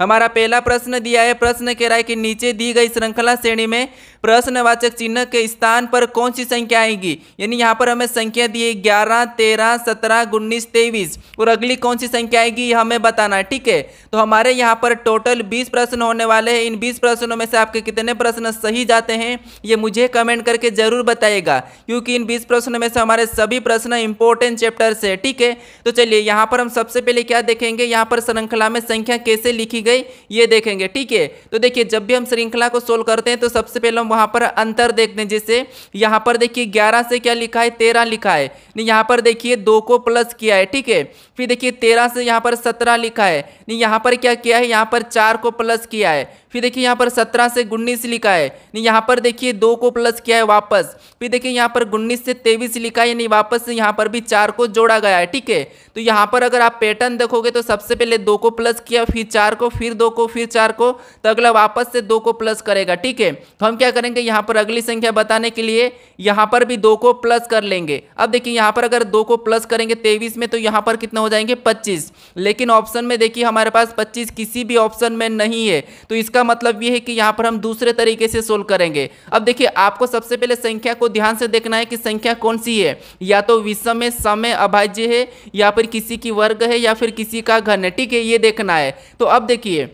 हमारा पहला प्रश्न दिया है, प्रश्न कह रहा है कि नीचे दी गई श्रृंखला श्रेणी में प्रश्नवाचक चिन्ह के स्थान पर कौन सी संख्या आएगी। यानी यहाँ पर हमें संख्या दी है 11, 13, 17, 19, 23 और अगली कौन सी संख्या आएगी ये हमें बताना है। ठीक है, तो हमारे यहाँ पर टोटल 20 प्रश्न होने वाले हैं। इन 20 प्रश्नों में से आपके कितने प्रश्न सही जाते हैं ये मुझे कमेंट करके जरूर बताइएगा, क्योंकि इन 20 प्रश्नों में से हमारे सभी प्रश्न इंपॉर्टेंट चैप्टर से। ठीक है, तो चलिए यहाँ पर हम सबसे पहले क्या देखेंगे, यहाँ पर श्रृंखला में संख्या कैसे लिखी गई ये देखेंगे। ठीक है, तो देखिए जब भी हम श्रृंखला को सोल्व करते हैं तो सबसे पहले हम वहां पर अंतर देखते हैं। जैसे यहाँ पर देखिए 11 से क्या लिखा है, 13 लिखा है। यहाँ पर देखिए 2 को प्लस किया है। ठीक है, फिर देखिए 13 से यहाँ पर 17 लिखा है, यहाँ पर क्या किया है, यहाँ पर 4 को प्लस किया है। फिर देखिए यहाँ पर 17 से 19 लिखा है, यहाँ पर देखिए 2 को प्लस किया है वापस। फिर देखिए यहाँ पर 19 से 23 लिखा है, यानी वापस से यहाँ पर भी 4 को जोड़ा गया है। ठीक है, तो यहाँ पर अगर आप पैटर्न देखोगे तो सबसे पहले 2 को प्लस किया, फिर 4 को, फिर 2 को, फिर 4 को, तो अगला वापस से 2 को प्लस करेगा। ठीक है, तो हम क्या करेंगे, यहाँ पर अगली संख्या बताने के लिए यहाँ पर भी 2 को प्लस कर लेंगे। अब देखिए यहाँ पर अगर 2 को प्लस करेंगे 23 में तो यहाँ पर कितना हो जाएंगे 25, लेकिन ऑप्शन में देखिए हमारे पास 25 किसी भी ऑप्शन में नहीं है, तो इसका मतलब ये है कि यहाँ पर हम दूसरे तरीके से सोल्व करेंगे। अब देखिए आपको सबसे पहले संख्या को ध्यान से देखना है कि संख्या कौन सी है, या तो विषम है, सम है, अभाज्य है, या फिर किसी की वर्ग है, या फिर किसी का घन है। ठीक है, ये देखना है। तो अब देखिए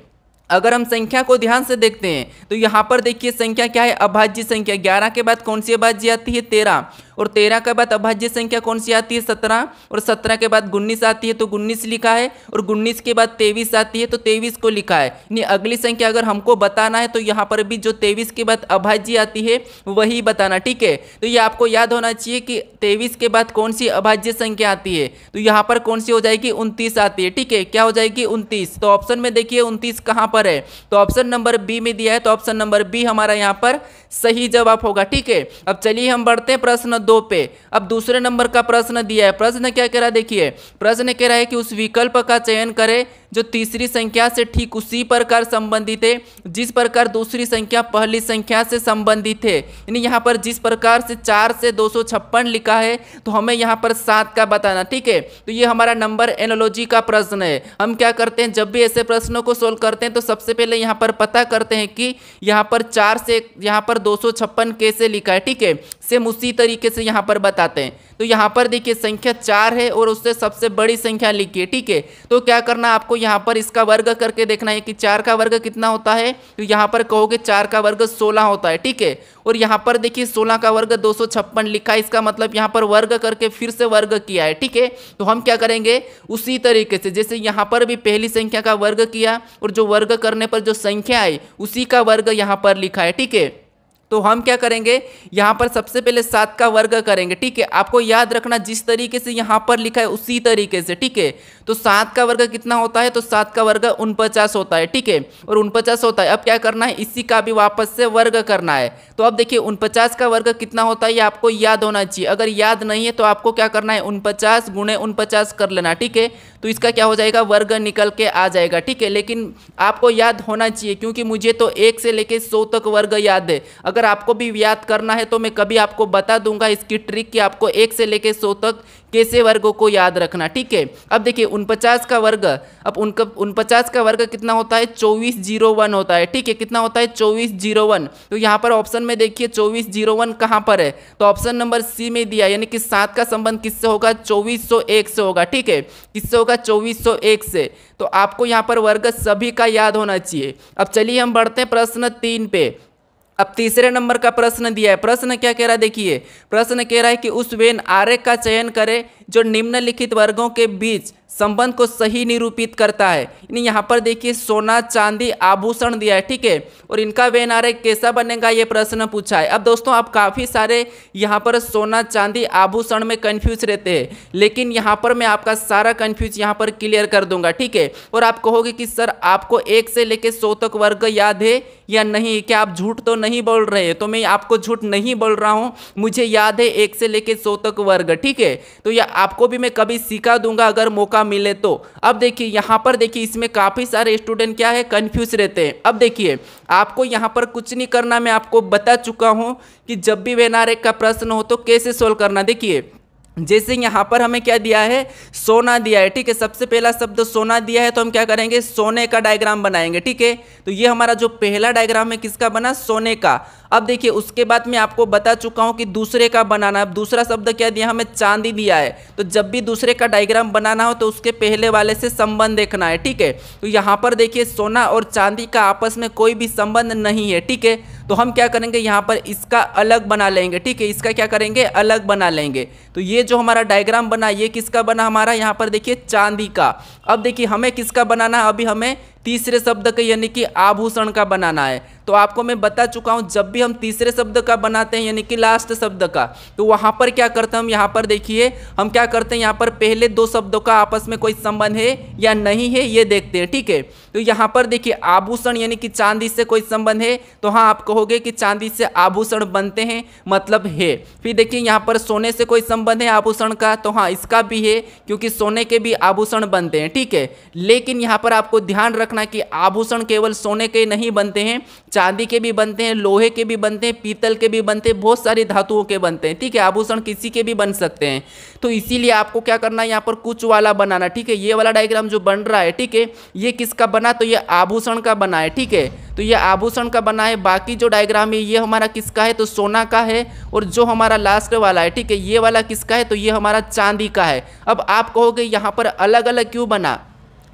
अगर हम संख्या को ध्यान से देखते हैं तो यहाँ पर देखिए संख्या क्या है, अभाज्य संख्या। 11 के बाद कौन सी अभाज्य आती है, 13, और 13 के बाद अभाज्य संख्या कौन सी आती है, 17, और 17 के बाद 19 आती है तो 19 लिखा है, और 19 के बाद 23 आती है तो 23 को लिखा है। नहीं, अगली संख्या अगर हमको बताना है तो यहाँ पर भी जो 23 के बाद अभाज्य आती है वही बताना। ठीक है, तो ये आपको याद होना चाहिए कि 23 के बाद कौन सी अभाज्य संख्या आती है, तो यहाँ पर कौन सी हो जाएगी, 29 आती है। ठीक है, क्या हो जाएगी, 29। तो ऑप्शन में देखिए 29 कहाँ पर है, तो ऑप्शन नंबर बी में दिया है, तो ऑप्शन नंबर बी हमारा यहाँ पर सही जवाब होगा। ठीक है, अब चलिए हम बढ़ते हैं प्रश्न 2 पे। अब दूसरे नंबर का प्रश्न दिया है। प्रश्न क्या कह रहा है, देखिए प्रश्न कह रहा है कि उस विकल्प का चयन करें जो तीसरी संख्या से ठीक उसी प्रकार संबंधित है जिस प्रकार दूसरी संख्या पहली संख्या से संबंधित है। यानी यहाँ पर जिस प्रकार से 4 से 256 लिखा है तो हमें यहाँ पर 7 का बताना। ठीक है, तो ये हमारा नंबर एनालॉजी का प्रश्न है। हम क्या करते हैं, जब भी ऐसे प्रश्नों को सोल्व करते हैं तो सबसे पहले यहाँ पर पता करते हैं कि यहाँ पर 4 से यहाँ पर 256 कैसे लिखा है। ठीक है, सेम उसी तरीके से यहाँ पर बताते हैं। तो यहाँ पर देखिए संख्या 4 है और उससे सबसे बड़ी संख्या लिखी है। ठीक है, तो क्या करना है आपको, यहाँ पर इसका वर्ग करके देखना है कि 4 का वर्ग कितना होता है, तो यहाँ पर कहोगे 4 का वर्ग 16 होता है। ठीक है, और यहाँ पर देखिए 16 का वर्ग 256 लिखा है, इसका मतलब यहाँ पर वर्ग करके फिर से वर्ग किया है। ठीक है, तो हम क्या करेंगे उसी तरीके से, जैसे यहाँ पर भी पहली संख्या का वर्ग किया और जो वर्ग करने पर जो संख्या आई उसी का वर्ग यहाँ पर लिखा है। ठीक है, तो हम क्या करेंगे, यहाँ पर सबसे पहले 7 का वर्ग करेंगे। ठीक है, आपको याद रखना जिस तरीके से यहाँ पर लिखा है उसी तरीके से। ठीक है, तो 7 का वर्ग कितना होता है, तो 7 का वर्ग 49 होता है। ठीक है, और 49 होता है। अब क्या करना है, इसी का भी वापस से वर्ग करना है। तो अब देखिए 49 का वर्ग कितना होता है ये आपको याद होना चाहिए। अगर याद नहीं है तो आपको क्या करना है, 49 गुणे 49 कर लेना। ठीक है, तो इसका क्या हो जाएगा, वर्ग निकल के आ जाएगा। ठीक है, लेकिन आपको याद होना चाहिए क्योंकि मुझे तो 1 से लेके 100 तक वर्ग याद है। अगर आपको भी याद करना है तो मैं कभी आपको बता दूंगा इसकी ट्रिक कि आपको 1 से लेके 100 तक कैसे वर्गों को याद रखना। ठीक है, अब देखिए 49 का वर्ग, अब 49 का वर्ग कितना होता है, 2401 होता है। ठीक है, कितना होता है, 2401। तो यहाँ पर ऑप्शन में देखिए 2401 कहाँ पर है, तो ऑप्शन नंबर सी में दिया, यानी कि 7 का संबंध किससे होगा, 2401 से होगा। ठीक है, किससे होगा, 2401 से। तो आपको यहाँ पर वर्ग सभी का याद होना चाहिए। अब चलिए हम बढ़ते हैं प्रश्न 3 पे। अब तीसरे नंबर का प्रश्न दिया है। प्रश्न क्या कह रहा है, देखिए प्रश्न कह रहा है कि उस वेन आरेख का चयन करें जो निम्नलिखित वर्गों के बीच संबंध को सही निरूपित करता है। यानी यहाँ पर देखिए सोना, चांदी, आभूषण दिया है। ठीक है, और इनका वेन आरेख कैसा बनेगा ये प्रश्न पूछा है। अब दोस्तों आप काफ़ी सारे यहाँ पर सोना, चांदी, आभूषण में कंफ्यूज रहते हैं, लेकिन यहाँ पर मैं आपका सारा कंफ्यूज यहाँ पर क्लियर कर दूंगा। ठीक है, और आप कहोगे कि सर आपको 1 से लेके 100 तक वर्ग याद है या नहीं, क्या आप झूठ तो नहीं बोल रहे हैं, तो मैं आपको झूठ नहीं बोल रहा हूँ, मुझे याद है 1 से लेके 100 तक वर्ग। ठीक है, तो यह आपको भी मैं कभी सिखा दूंगा अगर मौका मिले तो। अब देखिए यहाँ पर देखिए इसमें काफ़ी सारे स्टूडेंट क्या है, कंफ्यूज रहते हैं। अब देखिए आपको यहाँ पर कुछ नहीं करना, मैं आपको बता चुका हूँ कि जब भी वेन आरेख का प्रश्न हो तो कैसे सोल्व करना। देखिए जैसे यहाँ पर हमें क्या दिया है, सोना दिया है, ठीक है। सबसे पहला शब्द सोना दिया है तो हम क्या करेंगे, सोने का डायग्राम बनाएंगे, ठीक है। तो ये हमारा जो पहला डायग्राम है किसका बना, सोने का। अब देखिए उसके बाद मैं आपको बता चुका हूँ कि दूसरे का बनाना। अब दूसरा शब्द क्या दिया, हमें चांदी दिया है। तो जब भी दूसरे का डायग्राम बनाना हो तो उसके पहले वाले से संबंध देखना है, ठीक है। तो यहाँ पर देखिए सोना और चांदी का आपस में कोई भी संबंध नहीं है, ठीक है। तो हम क्या करेंगे, यहाँ पर इसका अलग बना लेंगे, ठीक है। इसका क्या करेंगे, अलग बना लेंगे। तो ये जो हमारा डायग्राम बना, ये किसका बना हमारा, यहाँ पर देखिए चांदी का। अब देखिए हमें किसका बनाना है, अभी हमें तीसरे शब्द का यानी कि आभूषण का बनाना है। तो आपको मैं बता चुका हूं, जब भी हम तीसरे शब्द का बनाते हैं यानी कि लास्ट शब्द का, तो वहां पर क्या करते हैं हम, यहाँ पर देखिए हम क्या करते हैं, यहाँ पर पहले दो शब्दों का आपस में कोई संबंध है या नहीं है ये देखते हैं, ठीक है। तो यहाँ पर देखिए आभूषण यानी कि चांदी से कोई संबंध है, तो हाँ आप कहोगे कि चांदी से आभूषण बनते हैं, मतलब है। फिर देखिए यहाँ पर सोने से कोई संबंध है आभूषण का, तो हाँ इसका भी है क्योंकि सोने के भी आभूषण बनते हैं, ठीक है। लेकिन यहाँ पर आपको ध्यान रखना कि आभूषण केवल सोने के नहीं बनते हैं, चांदी के भी बनते हैं, लोहे के भी बनते हैं, पीतल के भी बनते हैं, बहुत सारी धातुओं के बनते हैं, ठीक है। आभूषण किसी के भी बन सकते हैं। तो इसीलिए आपको क्या करना है, यहाँ पर कुछ वाला बनाना, ठीक है। ये वाला डायग्राम जो बन रहा है, ठीक है, ये किसका बना, तो ये आभूषण का बना है, ठीक है। तो ये आभूषण का बना है। बाकी जो डायग्राम है ये हमारा किसका है, तो सोना का है। और जो हमारा लास्ट वाला है, ठीक है, ये वाला किसका है, तो ये हमारा चांदी का है। अब आप कहोगे यहाँ पर अलग अलग क्यों बना,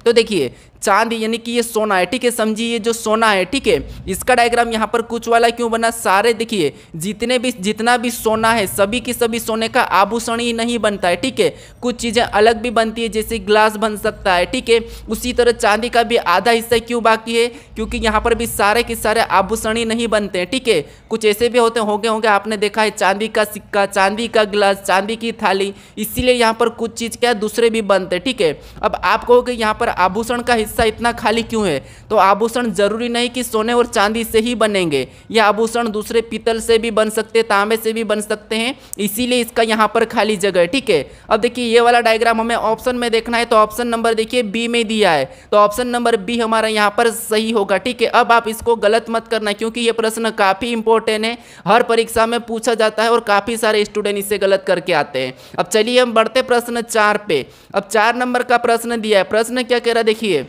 तो देखिए चांदी यानी कि ये सोना है, ठीक है, समझिए ये जो सोना है, ठीक है, इसका डायग्राम यहाँ पर कुछ वाला क्यों बना, सारे देखिए जितना भी सोना है सभी की सभी सोने का आभूषण ही नहीं बनता है, ठीक है। कुछ चीज़ें अलग भी बनती है, जैसे ग्लास बन सकता है, ठीक है। उसी तरह चांदी का भी आधा हिस्सा क्यों बाकी है, क्योंकि यहाँ पर भी सारे के सारे आभूषण ही नहीं बनते हैं, ठीक है। कुछ ऐसे भी होंगे आपने देखा है, चांदी का सिक्का, चांदी का गिलास, चांदी की थाली, इसीलिए यहाँ पर कुछ चीज़ क्या दूसरे भी बनते हैं, ठीक है। अब आप कहोगे यहाँ पर आभूषण का हिस्सा इतना खाली क्यों है, तो आभूषण जरूरी नहीं कि सोने और चांदी से ही बनेंगे, ये आभूषण दूसरे पीतल से भी बन सकते हैं, तांबे से भी बन सकते हैं, इसीलिए इसका यहाँ पर खाली जगह है, ठीक है। अब देखिए ये वाला डायग्राम हमें ऑप्शन में देखना है, तो ऑप्शन नंबर देखिए बी में दिया है, तो ऑप्शन नंबर बी हमारा यहाँ पर सही होगा, ठीक है। अब आप इसको गलत मत करना क्योंकि ये प्रश्न काफी इंपॉर्टेंट है, हर परीक्षा में पूछा जाता है और काफी सारे स्टूडेंट इससे गलत करके आते हैं। अब चलिए हम बढ़ते प्रश्न 4 पे। अब 4 नंबर का प्रश्न दिया है। प्रश्न क्या कह रहा है, देखिए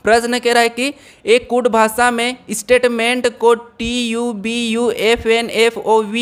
प्रश्न कह रहा है कि एक कुड भाषा में स्टेटमेंट को TUBUFNFOV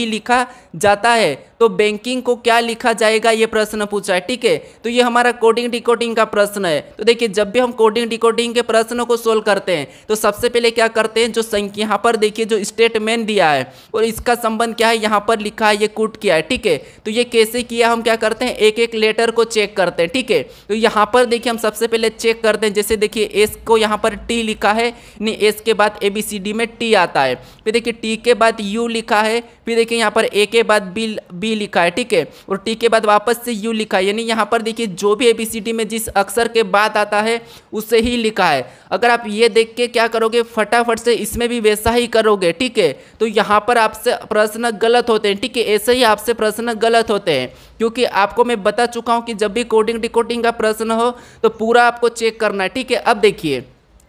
लिखा जाता है, तो बैंकिंग को क्या लिखा जाएगा, ये प्रश्न पूछा है, ठीक है। तो ये हमारा कोडिंग डिकोडिंग का प्रश्न है। तो देखिए जब भी हम कोडिंग डिकोडिंग के प्रश्नों को सोल्व करते हैं तो सबसे पहले क्या करते हैं, जो संख्या यहाँ पर देखिए जो स्टेटमेंट दिया है और इसका संबंध क्या है, यहाँ पर लिखा है, ये कुट किया है, ठीक है। तो ये कैसे किया, हम क्या करते हैं, एक एक लेटर को चेक करते हैं, ठीक है। तो यहाँ पर देखिए हम सबसे पहले चेक करते हैं, जैसे देखिए एस को यहाँ पर टी लिखा है, नहीं एस के बाद ABCD में टी आता है, फिर देखिए टी के बाद यू लिखा है, फिर देखिए यहाँ पर ए के बाद बी लिखा है, ठीक है, और टी के बाद वापस से यू लिखा है, यानी यहाँ पर देखिए जो भी ABCD में जिस अक्षर के बाद आता है उससे ही लिखा है। अगर आप ये देख के क्या करोगे, फटाफट से इसमें भी वैसा ही करोगे, ठीक है, तो यहाँ पर आपसे प्रश्न गलत होते हैं, ठीक है, ऐसे ही आपसे प्रश्न गलत होते हैं, क्योंकि आपको मैं बता चुका हूँ कि जब भी कोडिंग डिकोडिंग का प्रश्न हो तो पूरा आपको चेक करना है, ठीक है। अब देखिए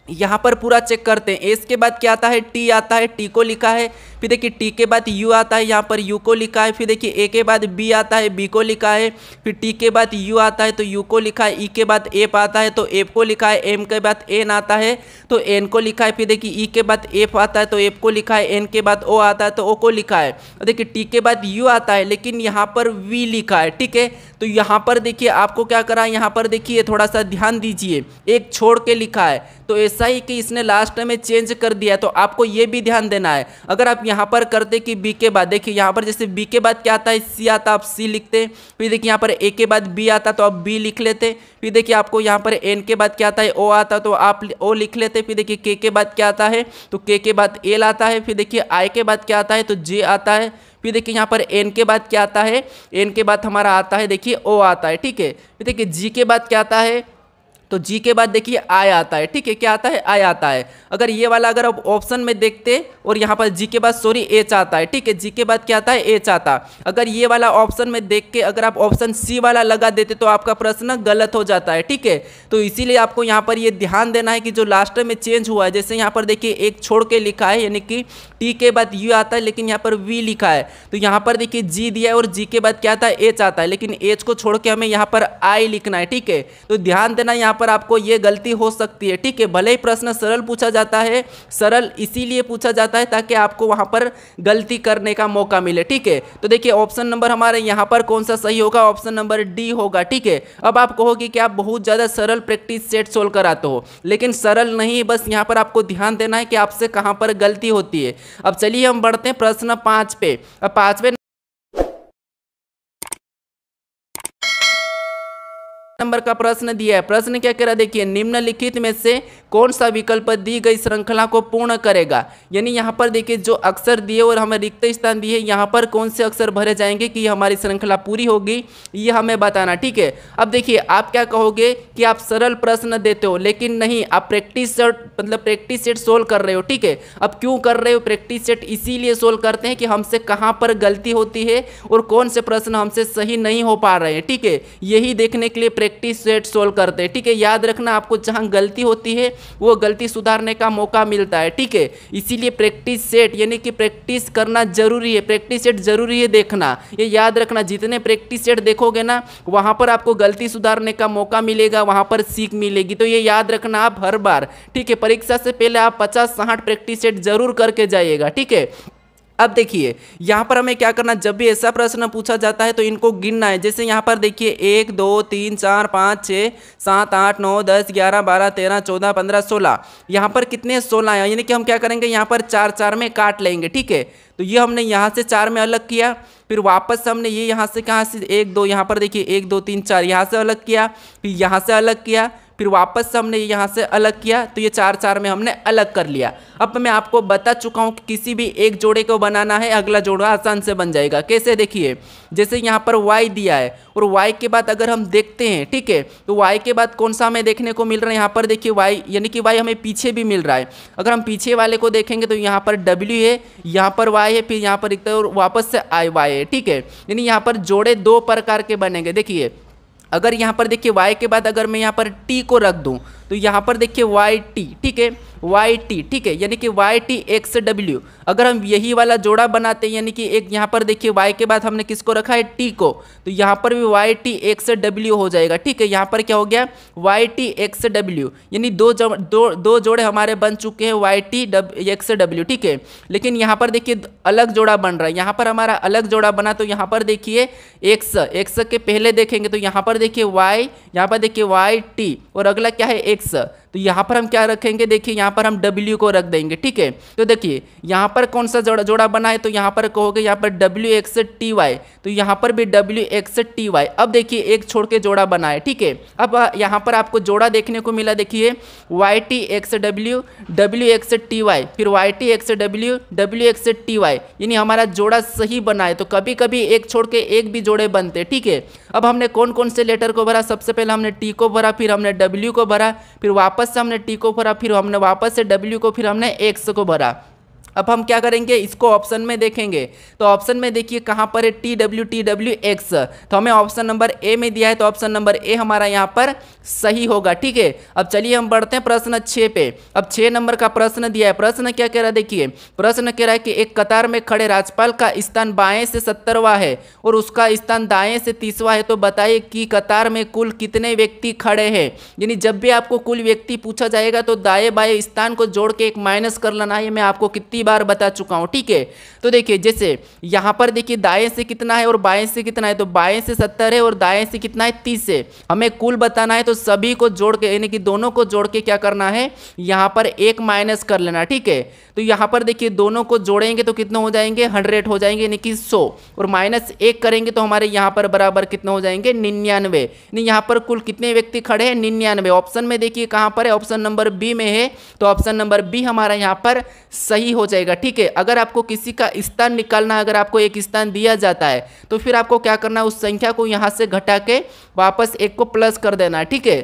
यहाँ पर पूरा चेक करते हैं, एस के बाद क्या आता है, टी आता है, टी को लिखा है, फिर देखिए टी के बाद यू आता है, यहाँ पर यू को लिखा है, फिर देखिए ए के बाद बी आता है, बी को लिखा है, फिर टी के बाद यू आता है तो यू को लिखा है, ई के बाद एफ आता है तो एफ को लिखा है, एम के बाद एन आता है तो एन को लिखा है, फिर देखिए ई के बाद एफ आता है तो एफ को लिखा है, एन के बाद ओ आता है तो ओ को लिखा है, और देखिए टी के बाद यू आता है लेकिन यहाँ पर वी लिखा है, ठीक है। तो यहाँ पर देखिए आपको क्या करा, यहाँ पर देखिए थोड़ा सा ध्यान दीजिए, एक छोड़ के लिखा है, तो ऐसा ही कि इसने लास्ट में चेंज कर दिया, तो आपको ये भी ध्यान देना है। अगर आप यहाँ पर करते कि बी के बाद, देखिए यहाँ पर जैसे बी के बाद क्या आता है, सी आता, आप सी लिखते, फिर देखिए यहाँ पर ए के बाद बी आता तो आप बी लिख लेते, फिर देखिए आपको यहाँ पर एन के बाद क्या आता है, ओ आता तो आप ओ लिख लेते, फिर देखिए के बाद क्या आता है तो के बाद एल आता है, फिर देखिए आई के बाद क्या आता है तो जे आता है, फिर देखिए यहाँ पर एन के बाद क्या आता है, एन के बाद हमारा आता है देखिए ओ आता है, ठीक है। फिर देखिए जी के बाद क्या आता है तो जी के बाद देखिए आई आता है, ठीक है, क्या आता है, आई आता है। अगर ये वाला अगर आप ऑप्शन में देखते और यहाँ पर जी के बाद सॉरी एच आता है, ठीक है, जी के बाद क्या आता है, एच आता। अगर ये वाला ऑप्शन में देख के अगर आप ऑप्शन सी वाला लगा देते तो आपका प्रश्न गलत हो जाता है, ठीक है। तो इसीलिए आपको यहाँ पर ये ध्यान देना है कि जो लास्ट में चेंज हुआ है, जैसे यहाँ पर देखिए एक छोड़ के लिखा है, यानी कि टी के बाद यू आता है लेकिन यहाँ पर वी लिखा है, तो यहाँ पर देखिए जी दिया है और जी के बाद क्या आता है, एच आता है, लेकिन एच को छोड़ के हमें यहाँ पर आई लिखना है, ठीक है। तो ध्यान देना यहाँ पर आपको ये गलती हो सकती है, ठीक है। भले ही प्रश्न सरल पूछा जाता है, सरल इसीलिए पूछा जाता है ताकि आपको वहां पर गलती करने का मौका मिले, ठीक है। तो देखिए ऑप्शन नंबर हमारे यहाँ पर कौन सा सही होगा, ऑप्शन नंबर डी होगा, ठीक है। अब आप कहोगे कि आप बहुत ज्यादा सरल प्रैक्टिस सेट सोल्व कराते हो, लेकिन सरल नहीं, बस यहाँ पर आपको ध्यान देना है कि आपसे कहां पर गलती होती है। अब चलिए हम बढ़ते हैं प्रश्न 5 पे। अब 5वें नंबर का प्रश्न दिया है। प्रश्न क्या कह रहा है, देखिए निम्नलिखित में से कौन सा विकल्प दी गई श्रृंखला को पूर्ण करेगा। यानी यहाँ पर देखिए जो अक्षर दिए और हमें रिक्त स्थान दिए, यहाँ पर कौन से अक्षर भरे जाएंगे कि हमारी श्रृंखला पूरी होगी, ये हमें बताना, ठीक है। अब देखिए आप क्या कहोगे कि आप सरल प्रश्न देते हो, लेकिन नहीं, आप प्रैक्टिस सेट मतलब प्रैक्टिस सेट सोल्व कर रहे हो, ठीक है। अब क्यों कर रहे हो प्रैक्टिस सेट, इसीलिए सोल्व करते हैं कि हमसे कहाँ पर गलती होती है और कौन से प्रश्न हमसे सही नहीं हो पा रहे हैं, ठीक है। यही देखने के लिए प्रैक्टिस सेट सोल्व करते हैं, ठीक है। याद रखना, आपको जहां गलती होती है वो गलती सुधारने का मौका मिलता है, ठीक है। इसीलिए प्रैक्टिस सेट यानी कि प्रैक्टिस करना जरूरी है, प्रैक्टिस सेट जरूरी है देखना, ये याद रखना। जितने प्रैक्टिस सेट देखोगे ना वहां पर आपको गलती सुधारने का मौका मिलेगा, वहां पर सीख मिलेगी, तो ये याद रखना आप हर बार, ठीक है। परीक्षा से पहले आप 50-60 प्रैक्टिस सेट जरूर करके जाइएगा, ठीक है। अब देखिए यहाँ पर हमें क्या करना, जब भी ऐसा प्रश्न पूछा जाता है तो इनको गिनना है। जैसे यहाँ पर देखिए 1 2 3 4 5 6 7 8 9 10 11 12 13 14 15 16, यहाँ पर कितने 16 हैं, यानी कि हम क्या करेंगे यहाँ पर 4-4 में काट लेंगे, ठीक है। तो ये हमने यहाँ से 4 में अलग किया, फिर वापस हमने ये यहाँ से कहाँ से 1 2, यहाँ पर देखिए 1 2 3 4 यहाँ से अलग किया, फिर यहाँ से अलग किया, फिर वापस से हमने यहाँ से अलग किया, तो ये 4-4 में हमने अलग कर लिया। अब मैं आपको बता चुका हूँ कि किसी भी एक जोड़े को बनाना है, अगला जोड़ा आसान से बन जाएगा। कैसे, देखिए जैसे यहाँ पर y दिया है और y के बाद अगर हम देखते हैं, ठीक है, तो y के बाद कौन सा हमें देखने को मिल रहा है, यहाँ पर देखिए y यानी कि y हमें पीछे भी मिल रहा है। अगर हम पीछे वाले को देखेंगे तो यहाँ पर w है, यहाँ पर y है, फिर यहाँ पर दिखता है और वापस से y है, ठीक है। यानी यहाँ पर जोड़े 2 प्रकार के बनेंगे। देखिए अगर यहाँ पर देखिए y के बाद अगर मैं यहाँ पर t को रख दूँ तो यहाँ पर देखिए वाई टी, ठीक है, वाई टी, ठीक है, यानी कि वाई टी एक्स डब्ल्यू। अगर हम यही वाला जोड़ा बनाते हैं, यानी कि एक यहाँ पर देखिए वाई के बाद हमने किसको रखा है, टी को, तो यहाँ पर भी वाई टी एक्स डब्ल्यू हो जाएगा, ठीक है। यहाँ पर क्या हो गया, वाई टी एक्स डब्ल्यू, यानी दो जोड़े हमारे बन चुके हैं वाई टी एक्स डब्ल्यू, ठीक है। लेकिन यहाँ पर देखिए अलग जोड़ा बन रहा है, यहाँ पर हमारा अलग जोड़ा बना, तो यहाँ पर देखिए एक्स के पहले देखेंगे तो यहाँ पर देखिए वाई, यहाँ पर देखिए वाई टी और अगला क्या है एक्स, तो यहाँ पर हम क्या रखेंगे, देखिए यहाँ पर हम W को रख देंगे, ठीक है। तो देखिए यहाँ पर कौन सा जोड़ा बना है, तो यहाँ पर कहोगे यहाँ पर WXTY, तो यहाँ पर भी WXTY। अब देखिए एक छोड़ के जोड़ा बना है, ठीक है। अब यहाँ पर आपको जोड़ा देखने को मिला, देखिए YTXW WXTY, फिर YTXW WXTY, यानी हमारा जोड़ा सही बना है। तो कभी कभी एक छोड़ के एक भी जोड़े बनते हैं, ठीक है। अब हमने कौन कौन से लेटर को भरा, सबसे पहले हमने T को भरा, फिर हमने W को भरा, फिर वापस से हमने T को भरा, फिर हमने वापस से W को, फिर हमने X को भरा। अब हम क्या करेंगे, इसको ऑप्शन में देखेंगे, तो ऑप्शन में देखिए कहाँ पर है TW X, तो हमें ऑप्शन नंबर ए में दिया है, तो ऑप्शन नंबर ए हमारा यहाँ पर सही होगा, ठीक है। अब चलिए हम बढ़ते हैं प्रश्न 6 पे। अब 6 नंबर का प्रश्न दिया है। प्रश्न क्या कह रहा है, देखिए प्रश्न कह रहा है कि एक कतार में खड़े राज्यपाल का स्थान बाएं से 70वां है और उसका स्थान दाएं से 30वां है, तो बताइए कि कतार में कुल कितने व्यक्ति खड़े हैं। यानी जब भी आपको कुल व्यक्ति पूछा जाएगा तो दाएं बाएं स्थान को जोड़ के एक माइनस कर लेना है, मैं आपको कितनी बार बता चुका हूं, ठीक है। तो देखिए जैसे यहां पर देखिए दाएं से कितना है और बाएं से कितना है, तो बाएं से 70 है और दाएं से कितना है 30 है। हमें कुल बताना है तो सभी को जोड़ के यानी कि दोनों को जोड़ के क्या करना है, यहां पर एक माइनस कर लेना, ठीक है। तो यहां पर देखिए दोनों को जोड़ेंगे तो कितने हो जाएंगे, 100 हो जाएंगे, यानी कि 100, और माइनस 1 करेंगे तो हमारे यहां पर बराबर कितने हो जाएंगे, 99। यानी यहां पर कुल कितने व्यक्ति खड़े हैं, 99। ऑप्शन में देखिए कहां पर है, ऑप्शन नंबर बी में है, तो ऑप्शन नंबर बी हमारा यहां पर सही हो जाएगा, ठीक है। अगर आपको किसी का स्थान निकालना, अगर आपको एक स्थान दिया जाता है तो फिर आपको क्या करना है, उस संख्या को यहां से घटा के वापस 1 को प्लस कर देना है, ठीक है।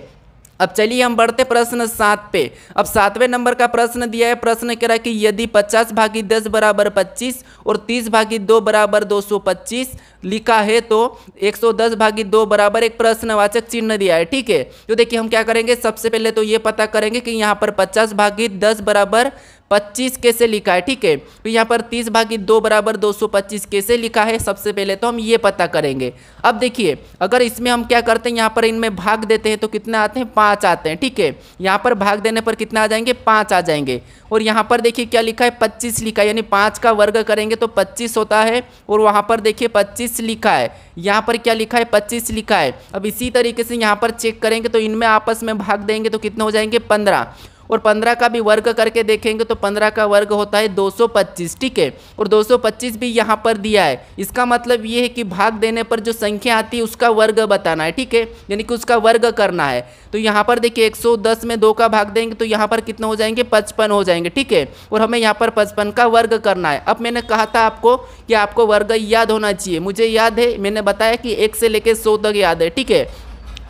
अब चलिए हम बढ़ते प्रश्न 7 पे। अब 7वें नंबर का प्रश्न दिया है। प्रश्न कह रहा है कि यदि 50/10 बराबर 25 और 30/2 बराबर 225 लिखा है तो 110/2 बराबर एक प्रश्नवाचक चिन्ह दिया है। ठीक है, तो देखिए हम क्या करेंगे, सबसे पहले तो ये पता करेंगे कि यहाँ पर 50/10 बराबर 25 कैसे लिखा है। ठीक है, तो यहाँ पर 30/2 बराबर 225 कैसे लिखा है, सबसे पहले तो हम ये पता करेंगे। अब देखिए अगर इसमें हम क्या करते हैं, यहाँ पर इनमें भाग देते हैं तो कितने आते हैं, 5 आते हैं। ठीक है, यहाँ पर भाग देने पर कितना आ जाएंगे, 5 आ जाएंगे। और यहाँ पर देखिए क्या लिखा है, 25 लिखा है, यानी 5 का वर्ग करेंगे तो 25 होता है। और वहाँ पर देखिए 25 लिखा है, यहाँ पर क्या लिखा है, 25 लिखा है। अब इसी तरीके से यहाँ पर चेक करेंगे तो इनमें आपस में भाग देंगे तो कितने हो जाएंगे, 15। और 15 का भी वर्ग करके देखेंगे तो 15 का वर्ग होता है 225। ठीक है, और 225 भी यहाँ पर दिया है। इसका मतलब ये है कि भाग देने पर जो संख्या आती है उसका वर्ग बताना है। ठीक है, यानी कि उसका वर्ग करना है। तो यहाँ पर देखिए 110 में 2 का भाग देंगे तो यहाँ पर कितने हो जाएंगे, 55 हो जाएंगे। ठीक है, और हमें यहाँ पर 55 का वर्ग करना है। अब मैंने कहा था आपको कि आपको वर्ग याद होना चाहिए, मुझे याद है, मैंने बताया कि 1 से लेकर 100 तक याद है। ठीक है,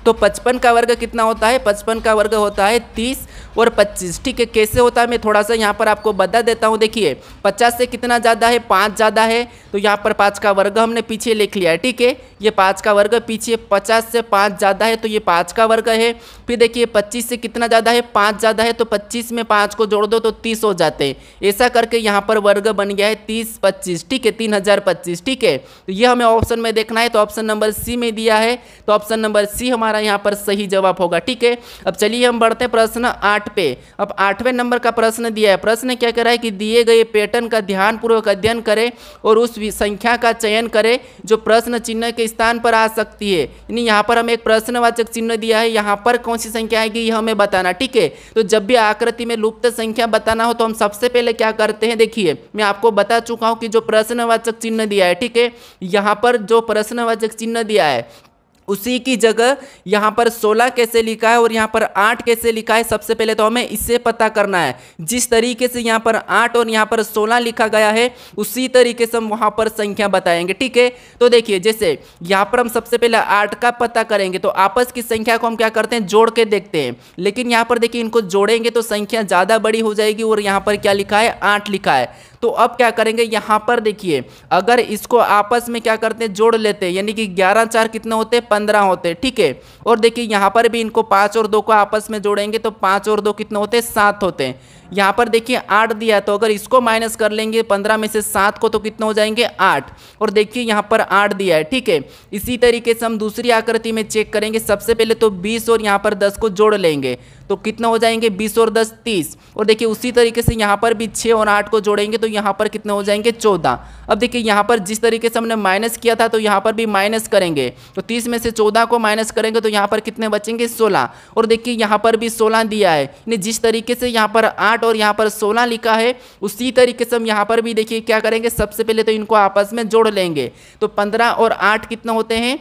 तो 55 का वर्ग कितना होता है, 55 का वर्ग होता है 30 और 25। ठीक है, कैसे होता है मैं थोड़ा सा यहाँ पर आपको बता देता हूँ। देखिए 50 से कितना ज़्यादा है, 5 ज़्यादा है, तो यहाँ पर 5 का वर्ग हमने पीछे लिख लिया है। ठीक है, ये 5 का वर्ग पीछे, 50 से 5 ज़्यादा है तो ये 5 का वर्ग है। फिर देखिए 25 से कितना ज़्यादा है, 5 ज़्यादा है, तो 25 में 5 को जोड़ दो तो 30 हो जाते हैं। ऐसा करके यहाँ पर वर्ग बन गया है 30 25। ठीक है, 3025। ठीक है, तो ये हमें ऑप्शन में देखना है, तो ऑप्शन नंबर सी में दिया है, तो ऑप्शन नंबर सी हमारा यहाँ पर सही जवाब होगा। ठीक है, अब चलिए हम बढ़ते हैं प्रश्न 8 पे। अब 8वें नंबर का प्रश्न दिया है। प्रश्न क्या कह रहा है कि दिए गए पैटर्न का ध्यानपूर्वक अध्ययन करें और उस संख्या का चयन करें जो प्रश्न चिन्ह के स्थान पर आ सकती है। यानी यहाँ पर हमें एक प्रश्नवाचक चिन्ह दिया है, यहाँ पर कौन सी संख्या आएगी ये हमें बताना। ठीक है, तो जब भी आकृति में लुप्त संख्या बताना हो तो हम सबसे पहले क्या करते हैं, देखिए मैं आपको बता चुका हूँ कि जो प्रश्नवाचक चिन्ह दिया है, ठीक है, यहाँ पर जो प्रश्नवाचक चिन्ह दिया है उसी की जगह यहाँ पर 16 कैसे लिखा है और यहाँ पर 8 कैसे लिखा है, सबसे पहले तो हमें इससे पता करना है। जिस तरीके से यहाँ पर 8 और यहाँ पर 16 लिखा गया है उसी तरीके से हम वहाँ पर संख्या बताएंगे। ठीक है, तो देखिए जैसे यहाँ पर हम सबसे पहले 8 का पता करेंगे तो आपस की संख्या को हम क्या करते हैं, जोड़ के देखते हैं। लेकिन यहाँ पर देखिए इनको जोड़ेंगे तो संख्या ज़्यादा बड़ी हो जाएगी और यहाँ पर क्या लिखा है, 8 लिखा है। तो अब क्या करेंगे, यहाँ पर देखिए अगर इसको आपस में क्या करते हैं, जोड़ लेते हैं, यानी कि 11 4 कितने होते हैं, 15 होते हैं। ठीक है, और देखिए यहाँ पर भी इनको 5 और 2 को आपस में जोड़ेंगे तो 5 और 2 कितने होते हैं, 7 होते हैं। यहाँ पर देखिए 8 दिया है तो अगर इसको माइनस कर लेंगे 15 में से 7 को तो कितने हो जाएंगे, 8। और देखिए यहाँ पर 8 दिया है। ठीक है, इसी तरीके से हम दूसरी आकृति में चेक करेंगे। सबसे पहले तो 20 और यहाँ पर 10 को जोड़ लेंगे तो कितना हो जाएंगे, 20 और 10 30। और देखिए उसी तरीके से यहाँ पर भी 6 और 8 को जोड़ेंगे तो यहाँ पर कितने हो जाएंगे, 14। अब देखिए यहाँ पर जिस तरीके से हमने माइनस किया था तो यहाँ पर भी माइनस करेंगे तो 30 में से 14 को माइनस करेंगे तो यहाँ पर कितने बचेंगे, 16। और देखिए यहाँ पर भी 16 दिया है, यानी जिस तरीके से यहाँ पर 8 और यहाँ पर 16 लिखा है उसी तरीके से हम यहाँ पर भी देखिए क्या करेंगे, सबसे पहले तो इनको आपस में जोड़ लेंगे तो 15 और 8 कितने होते हैं,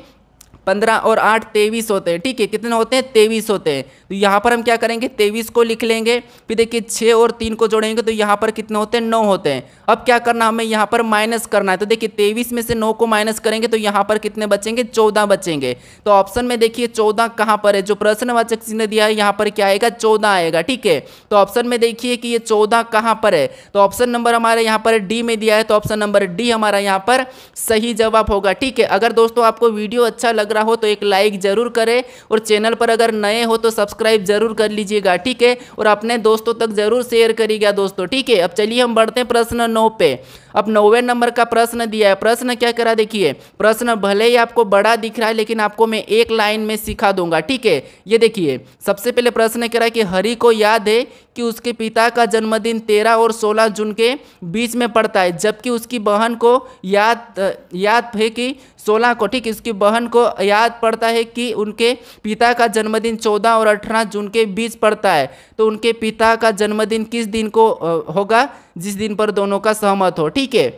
15 और 8 23 होते हैं। ठीक है, कितने होते हैं, 23 होते हैं। तो यहाँ पर हम क्या करेंगे, 23 को लिख लेंगे। फिर देखिए 6 और 3 को जोड़ेंगे तो यहाँ पर कितने होते हैं, 9 होते हैं। अब क्या करना, हमें यहाँ पर माइनस करना है। तो देखिए 23 में से 9 को माइनस करेंगे तो यहाँ पर कितने बचेंगे, 14 बचेंगे। तो ऑप्शन में देखिए 14 कहाँ पर है, जो प्रश्नवाचक चिन्ह दिया है यहाँ पर क्या आएगा, 14 आएगा। ठीक है, तो ऑप्शन में देखिए कि ये 14 कहाँ पर है, तो ऑप्शन नंबर हमारे यहाँ पर डी में दिया है, तो ऑप्शन नंबर डी हमारा यहाँ पर सही जवाब होगा। ठीक है, अगर दोस्तों आपको वीडियो अच्छा लग रहा हो तो एक लाइक जरूर करें और चैनल पर अगर नए हो तो सब्सक्राइब जरूर कर लीजिएगा। ठीक है, और अपने दोस्तों तक जरूर शेयर करिएगा दोस्तों। ठीक है, अब चलिए हम बढ़ते हैं प्रश्न 9 पे। अब 9वें नंबर का प्रश्न दिया है। प्रश्न क्या करा, देखिए प्रश्न भले ही आपको बड़ा दिख रहा है लेकिन आपको मैं एक लाइन में सिखा दूंगा। ठीक है, ये देखिए सबसे पहले प्रश्न कह रहा है कि हरि को याद है कि उसके पिता का जन्मदिन 13 और 16 जून के बीच में पड़ता है, जबकि उसकी बहन को याद है कि 16 को, ठीक है, उसकी बहन को याद पड़ता है कि उनके पिता का जन्मदिन 14 और 18 जून के बीच पड़ता है। तो उनके पिता का जन्मदिन किस दिन को होगा, जिस दिन पर दोनों का सहमत हो। ठीक है,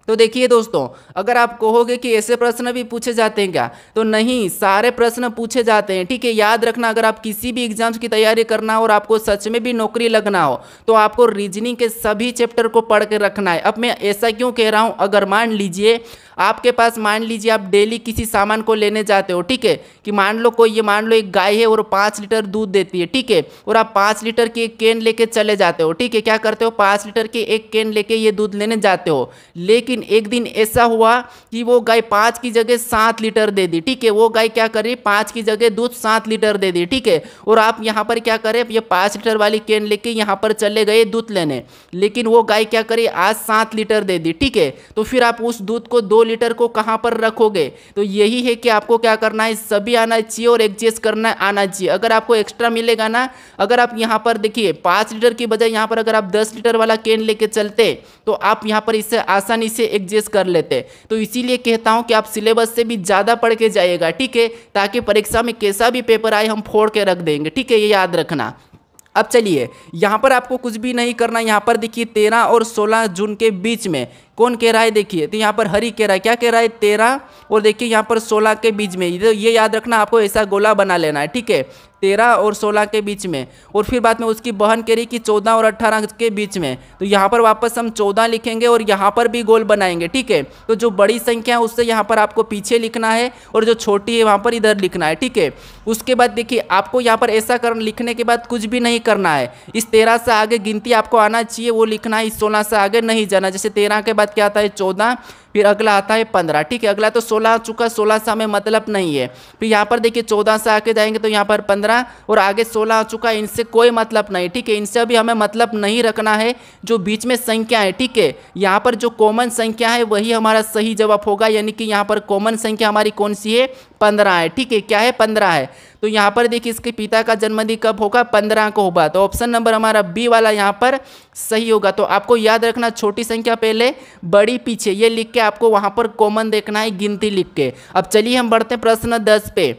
तो देखिए दोस्तों अगर आप कहोगे कि ऐसे प्रश्न भी पूछे जाते हैं क्या, तो नहीं, सारे प्रश्न पूछे जाते हैं। ठीक है, याद रखना, अगर आप किसी भी एग्जाम्स की तैयारी करना हो और आपको सच में भी नौकरी लगना हो तो आपको रीजनिंग के सभी चैप्टर को पढ़ के रखना है। अब मैं ऐसा क्यों कह रहा हूँ, अगर मान लीजिए आपके पास मान लीजिए आप डेली किसी सामान को लेने जाते हो, ठीक है, कि मान लो एक गाय है और 5 लीटर दूध देती है, ठीक है, और आप 5 लीटर की एक कैन लेके चले जाते हो, ठीक है, क्या करते हो 5 लीटर की एक कैन लेके ये दूध लेने जाते हो। लेकिन एक दिन ऐसा हुआ कि वो गाय 5 की जगह 7 लीटर दे दी, ठीक है, वो गाय क्या कर रही 5 की जगह दूध 7 लीटर दे दी, ठीक है, और आप यहाँ पर क्या करें, ये 5 लीटर वाली कैन लेके यहाँ पर चले गए दूध लेने, लेकिन वो गाय क्या करी आज 7 लीटर दे दी, ठीक है, तो फिर आप उस दूध को 2 लीटर को कहाँ पर रखोगे। तो यही है कि आपको क्या करना है, सभी आना चाहिए और एडजस्ट करना आना चाहिए। अगर आपको एक्स्ट्रा मिलेगा ना, अगर आप यहाँ पर देखिए 5 लीटर की बजाय यहाँ पर अगर आप 10 लीटर वाला कैन लेके चलते तो आप यहाँ पर इससे आसानी से एडजस्ट कर लेते। तो इसीलिए कहता हूँ कि आप सिलेबस से भी ज़्यादा पढ़ के जाइएगा, ठीक है, ताकि परीक्षा में कैसा भी पेपर आए हम फोड़ के रख देंगे, ठीक है, ये याद रखना। अब चलिए यहाँ पर आपको कुछ भी नहीं करना, यहाँ पर देखिए 13 और 16 जून के बीच में कौन कह रहा है, देखिए तो यहाँ पर हरी कह रहा है, क्या कह रहा है 13 और देखिए यहाँ पर 16 के बीच में, ये याद रखना आपको ऐसा गोला बना लेना है, ठीक है, 13 और 16 के बीच में। और फिर बाद में उसकी बहन कह रही कि 14 और 18 के बीच में, तो यहाँ पर वापस हम 14 लिखेंगे और यहाँ पर भी गोल बनाएंगे, ठीक है। तो जो बड़ी संख्या है उससे यहाँ पर आपको पीछे लिखना है और जो छोटी है वहाँ पर इधर लिखना है, ठीक है। उसके बाद देखिए आपको यहाँ पर ऐसा लिखने के बाद कुछ भी नहीं करना है, इस 13 से आगे गिनती आपको आना चाहिए वो लिखना है, इस 16 से आगे नहीं जाना। जैसे 13 के बाद क्या आता है 14, फिर अगला आता है 15, ठीक है, अगला तो 16 आ चुका, 16 से हमें मतलब नहीं है। फिर यहाँ पर देखिए 14 से आके जाएंगे तो यहाँ पर 15 और आगे 16 आ चुका है, इनसे कोई मतलब नहीं, ठीक है, इनसे अभी हमें मतलब नहीं रखना है। जो बीच में संख्या है, ठीक है, यहाँ पर जो कॉमन संख्या है वही हमारा सही जवाब होगा, यानी कि यहाँ पर कॉमन संख्या हमारी कौन सी है 15 है, ठीक है, क्या है 15 है। तो यहाँ पर देखिए इसके पिता का जन्मदिन कब होगा 15 को होगा, तो ऑप्शन नंबर हमारा बी वाला यहाँ पर सही होगा। तो आपको याद रखना छोटी संख्या पहले बड़ी पीछे, ये लिख के आपको वहाँ पर कॉमन देखना है गिनती लिख के। अब चलिए हम बढ़ते हैं प्रश्न 10 पे।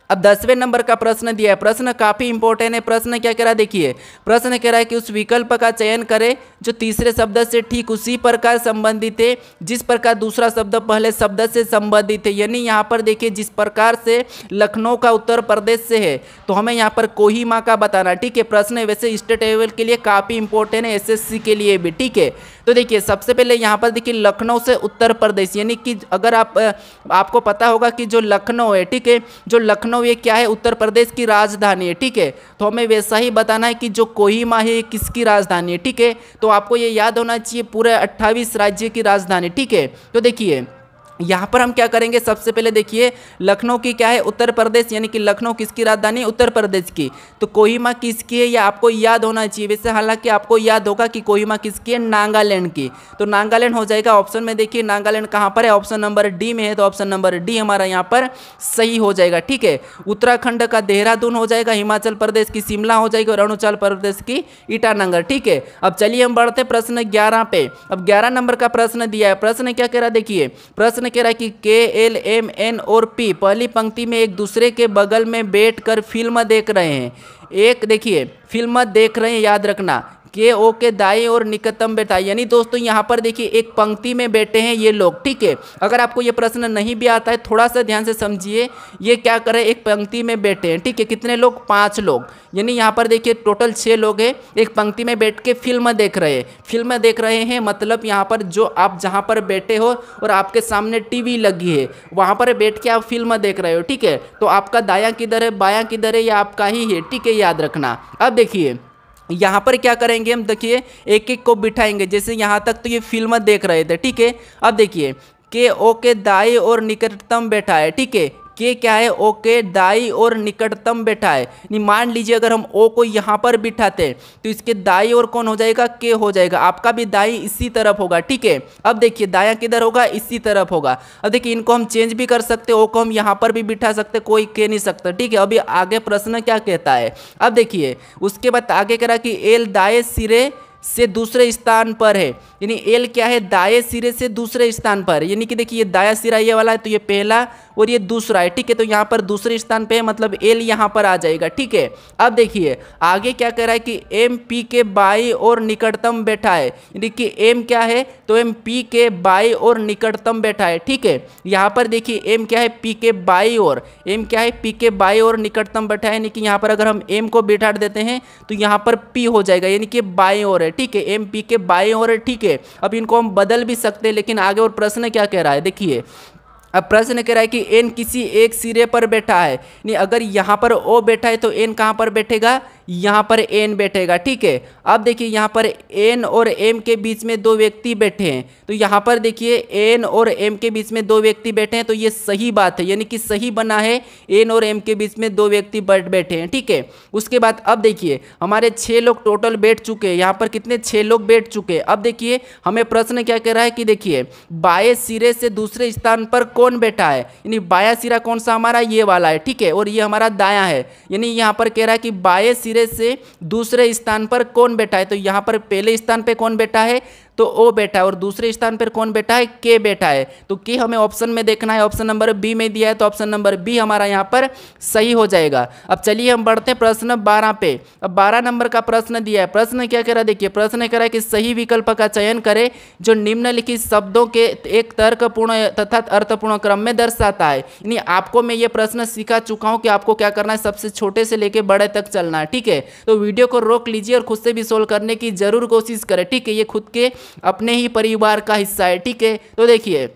अब 10वें नंबर का प्रश्न दिया है, प्रश्न काफी इंपॉर्टेंट है। प्रश्न क्या कह रहा है, देखिए प्रश्न कह रहा है कि उस विकल्प का चयन करें जो तीसरे शब्द से ठीक उसी प्रकार संबंधित है जिस प्रकार दूसरा शब्द पहले शब्द से संबंधित है। यानी यहाँ पर देखिए जिस प्रकार से लखनऊ का उत्तर प्रदेश से है तो हमें यहाँ पर कोहिमा का बताना, ठीक है। प्रश्न वैसे स्टेट लेवल के लिए काफी इंपॉर्टेंट है, SSC के लिए भी, ठीक है। तो देखिए सबसे पहले यहाँ पर देखिए लखनऊ से उत्तर प्रदेश, यानी कि अगर आपको पता होगा कि जो लखनऊ है, ठीक है, जो लखनऊ ये क्या है उत्तर प्रदेश की राजधानी है, ठीक है। तो हमें वैसा ही बताना है कि जो कोहिमा है किसकी राजधानी है, ठीक है। तो आपको ये याद होना चाहिए पूरे 28 राज्य की राजधानी, ठीक है। तो देखिए यहाँ पर हम क्या करेंगे, सबसे पहले देखिए लखनऊ की क्या है उत्तर प्रदेश, यानी कि लखनऊ किसकी राजधानी है उत्तर प्रदेश की। तो कोहिमा किसकी है ये आपको याद होना चाहिए। वैसे हालांकि आपको याद होगा कि कोहिमा किसकी है नागालैंड की, तो नागालैंड हो जाएगा ऑप्शन में। देखिए नागालैंड कहाँ पर है, ऑप्शन नंबर डी में है, तो ऑप्शन नंबर डी हमारा यहाँ पर सही हो जाएगा, ठीक है। उत्तराखंड का देहरादून हो जाएगा, हिमाचल प्रदेश की शिमला हो जाएगी और अरुणाचल प्रदेश की ईटानगर, ठीक है। अब चलिए हम बढ़ते प्रश्न 11 पे। अब 11 नंबर का प्रश्न दिया है, प्रश्न क्या कह रहा है, देखिए प्रश्न कह रहा है कि के, एल, एम, एन और पी पहली पंक्ति में एक दूसरे के बगल में बैठकर फिल्म देख रहे हैं। एक देखिए फिल्म देख रहे हैं, याद रखना के ओ के दाएं और निकटतम बैठा, यानी दोस्तों यहाँ पर देखिए एक पंक्ति में बैठे हैं ये लोग, ठीक है। अगर आपको ये प्रश्न नहीं भी आता है थोड़ा सा ध्यान से समझिए, ये क्या कर रहे हैं एक पंक्ति में बैठे हैं, ठीक है। कितने लोग 5 लोग, यानी यहाँ पर देखिए टोटल 6 लोग हैं, एक पंक्ति में बैठ के फिल्म देख रहे हैं। फिल्म देख रहे हैं मतलब यहाँ पर जो आप जहाँ पर बैठे हो और आपके सामने टीवी लगी है वहाँ पर बैठ के आप फिल्म देख रहे हो, ठीक है। तो आपका दायां किधर है बायां किधर है ये आपका ही है, ठीक है, याद रखना। अब देखिए यहाँ पर क्या करेंगे हम, देखिए एक एक को बिठाएंगे, जैसे यहाँ तक तो ये फिल्म देख रहे थे, ठीक है। अब देखिए के ओ के दाएं और निकटतम बैठा है, ठीक है। के क्या है ओ के दाई और निकटतम बैठा है। नहीं मान लीजिए अगर हम ओ को यहाँ पर बिठाते हैं तो इसके दाई और कौन हो जाएगा के हो जाएगा, आपका भी दाई इसी तरफ होगा, ठीक है। अब देखिए दाया किधर होगा इसी तरफ होगा। अब देखिए इनको हम चेंज भी कर सकते, ओ को हम यहाँ पर भी बिठा सकते, कोई कह नहीं सकता, ठीक है। अभी आगे प्रश्न क्या कहता है, अब देखिए उसके बाद आगे कह रहा कि एल दाएं सिरे से दूसरे स्थान पर है, यानी एल क्या है दाएं सिरे से दूसरे स्थान पर, यानी कि देखिए ये दाया सिरा ये वाला है तो ये पहला और ये दूसरा है, ठीक है। तो यहाँ पर दूसरे स्थान पे है, मतलब एल यहाँ पर आ जाएगा, ठीक है। अब देखिए आगे क्या कह रहा है कि एम पी के बाई और निकटतम बैठा है, यानी कि एम क्या है, तो एम पी के बाई और निकटतम बैठा है, ठीक है। यहाँ पर देखिए एम क्या है, पी के बाई और, एम क्या है, पी के बाई और निकटतम बैठा है, यानी कि यहाँ पर अगर हम एम को बैठा देते हैं तो यहाँ पर पी हो जाएगा, यानी कि बाई और है, ठीक है। एम पी के बाई और है, ठीक है। अब इनको हम बदल भी सकते हैं, लेकिन आगे और प्रश्न क्या कह रहा है देखिए। अब प्रश्न कह रहा है कि एन किसी एक सिरे पर बैठा है, नहीं अगर यहाँ पर ओ बैठा है तो एन कहाँ पर बैठेगा, यहाँ पर एन बैठेगा, ठीक है। अब देखिए यहाँ पर एन और एम के बीच में दो व्यक्ति बैठे हैं, तो यहाँ पर देखिए एन और एम के बीच में दो व्यक्ति बैठे हैं, तो ये सही बात है, यानी कि सही बना है, एन और एम के बीच में दो व्यक्ति बैठे हैं, ठीक है। उसके बाद अब देखिए हमारे 6 लोग टोटल बैठ चुके हैं, यहाँ पर कितने 6 लोग बैठ चुके हैं। अब देखिए हमें प्रश्न क्या कह रहा है कि देखिए बाएं सिरे से दूसरे स्थान पर कौन बैठा है, यानी बायां सिरा कौन सा हमारा, ये वाला है, ठीक है, और ये हमारा दायां है, यानी यहाँ पर कह रहा है कि बाएं सिरे से दूसरे स्थान पर कौन बैठा है। तो यहाँ पर पहले स्थान पे कौन बैठा है, तो ओ बैठा है, और दूसरे स्थान पर कौन बैठा है, के बैठा है। तो के हमें ऑप्शन में देखना है, ऑप्शन नंबर बी में दिया है, तो ऑप्शन नंबर बी हमारा यहाँ पर सही हो जाएगा। अब चलिए हम बढ़ते हैं प्रश्न 12 पे। अब 12 नंबर का प्रश्न दिया है, प्रश्न क्या कह रहा है देखिए, प्रश्न कह रहा है कि सही विकल्प का चयन करें जो निम्नलिखित शब्दों के एक तर्कपूर्ण तथा अर्थपूर्ण क्रम में दर्शाता है। यानी आपको मैं ये प्रश्न सिखा चुका हूँ कि आपको क्या करना है, सबसे छोटे से लेके बड़े तक चलना है, ठीक है। तो वीडियो को रोक लीजिए और खुद से भी सोल्व करने की जरूर कोशिश करें, ठीक है। ये खुद के अपने ही परिवार का हिस्सा है, ठीक है। तो देखिए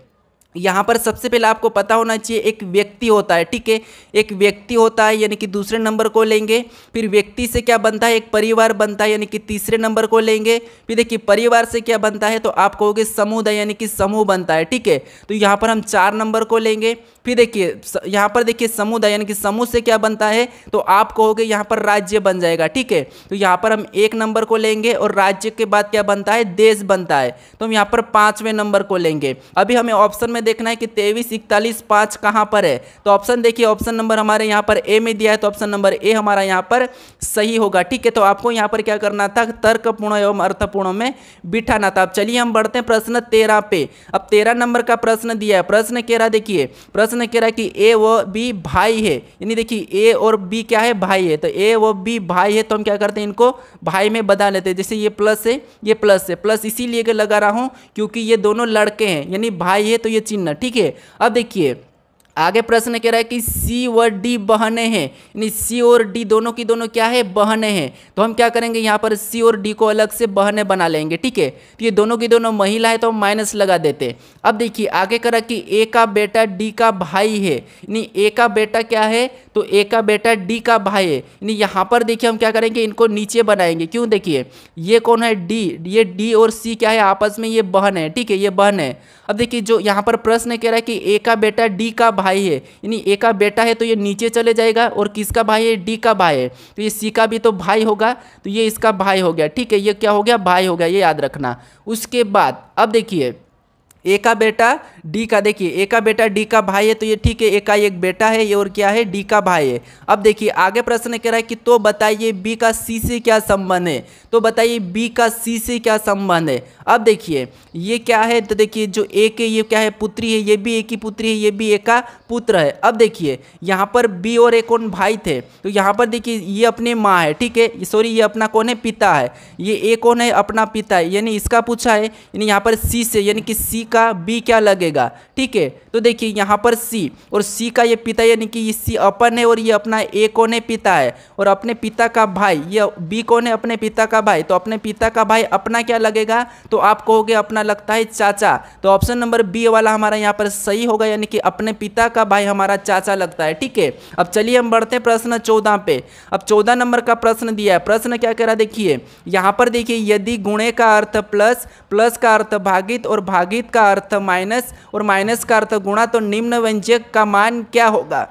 यहाँ पर सबसे पहले आपको पता होना चाहिए एक व्यक्ति होता है, ठीक है, एक व्यक्ति होता है, यानी कि दूसरे नंबर को लेंगे। फिर व्यक्ति से क्या बनता है, एक परिवार बनता है, यानी कि तीसरे नंबर को लेंगे। फिर देखिए परिवार से क्या बनता है, तो आप कहोगे समुदाय, यानी कि समूह बनता है, ठीक है। तो यहाँ पर हम 4 नंबर को लेंगे। फिर देखिए यहाँ पर देखिए समुदाय, यानी कि समूह से क्या बनता है, तो आप कहोगे यहाँ पर राज्य बन जाएगा, ठीक है। तो यहाँ पर हम 1 नंबर को लेंगे, और राज्य के बाद क्या बनता है, देश बनता है, तो हम यहाँ पर 5वें नंबर को लेंगे। अभी हमें ऑप्शन में देखना है कि 23, 41, 5 कहाँ पर है। तो ऑप्शन देखिए, ऑप्शन नंबर हमारे यहाँ पर ए में दिया है, तो ऑप्शन नंबर ए हमारा यहाँ पर सही होगा, ठीक है। तो आपको यहाँ पर क्या करना था, तर्कपूर्ण एवं अर्थपूर्ण में बिठाना था। अब चलिए हम बढ़ते हैं प्रश्न 13 पे। अब 13 नंबर का प्रश्न दिया है, प्रश्न कह रहा है देखिए, प्रश्न कह रहा है कि ए व बी भाई है, यानी देखिए ए और बी क्या है, भाई है। तो ए व बी भाई है, तो हम क्या करते हैं, इनको भाई में बदल लेते हैं। जैसे ये प्लस है, ये प्लस है, प्लस इसीलिए लगा रहा हूं क्योंकि ये दोनों लड़के हैं, यानी भाई है, तो ये चिन्ह, ठीक है। अब देखिए आगे प्रश्न कह रहा है कि सी व डी बहने हैं, यानी सी और डी दोनों की दोनों क्या है, बहने हैं। तो हम क्या करेंगे, यहाँ पर सी और डी को अलग से बहने बना लेंगे, ठीक है। तो ये दोनों की दोनों महिला है, तो हम माइनस लगा देते। अब देखिए आगे कह रहा है कि ए का बेटा डी का भाई है, यानी ए का बेटा क्या है, तो ए का बेटा डी का भाई है। यानी यहाँ पर देखिए हम क्या करेंगे, इनको नीचे बनाएंगे। क्यों, देखिए ये कौन है, डी, ये डी और सी क्या है, आपस में ये बहन है, ठीक है, ये बहन है। अब देखिए जो यहाँ पर प्रश्न कह रहा है कि ए का बेटा डी का भाई है, यानी ए का बेटा है तो ये नीचे चले जाएगा, और किसका भाई है, डी का भाई है, तो ये सी का भी तो भाई होगा, तो ये इसका भाई हो गया, ठीक है। ये क्या हो गया, भाई हो गया, ये याद रखना। उसके बाद अब देखिए ए का बेटा डी का, देखिए ए का बेटा डी का भाई है, तो ये ठीक है, ए का एक बेटा है, ये और क्या है, डी का भाई है। अब देखिए आगे प्रश्न कह रहा है कि तो बताइए बी का सी से क्या संबंध है, तो बताइए बी का सी से क्या संबंध है। अब देखिए ये क्या है, तो देखिए जो ए के ये क्या है, पुत्री है, ये भी ए की पुत्री है, ये भी ए का पुत्र है। अब देखिए यहाँ पर बी और ए कौन भाई थे, तो यहाँ पर देखिए ये अपने माँ है, ठीक है, सॉरी ये अपना कौन है, पिता है, ये ए कौन है, अपना पिता है, यानी इसका पूछा है, यानी यहाँ पर सी से, यानी कि सी का बी क्या लगेगा, ठीक है। तो देखिए यहाँ पर सी और सी का ये पिता, यानी कि ये सी अपन है, और ये अपना ए कौन है, पिता है, और अपने पिता का भाई, ये बी कौन है, अपने पिता का भाई, तो अपने पिता का भाई अपना क्या लगेगा, तो आप कहोगे अपना लगता है चाचा। तो ऑप्शन नंबर बी वाला हमारा यहाँ पर सही होगा, यानी कि अपने पिता का भाई हमारा चाचा लगता है, ठीक है। अब चलिए हम बढ़ते हैं प्रश्न 14 पे। अब 14 नंबर का प्रश्न दिया है, प्रश्न क्या कह रहा है देखिए, यहाँ पर देखिए यदि गुणे का अर्थ प्लस, प्लस का अर्थ भागित, और भागित का अर्थ माइनस, और माइनस का अर्थ गुणा, तो निम्न व्यंजक का मान क्या होगा।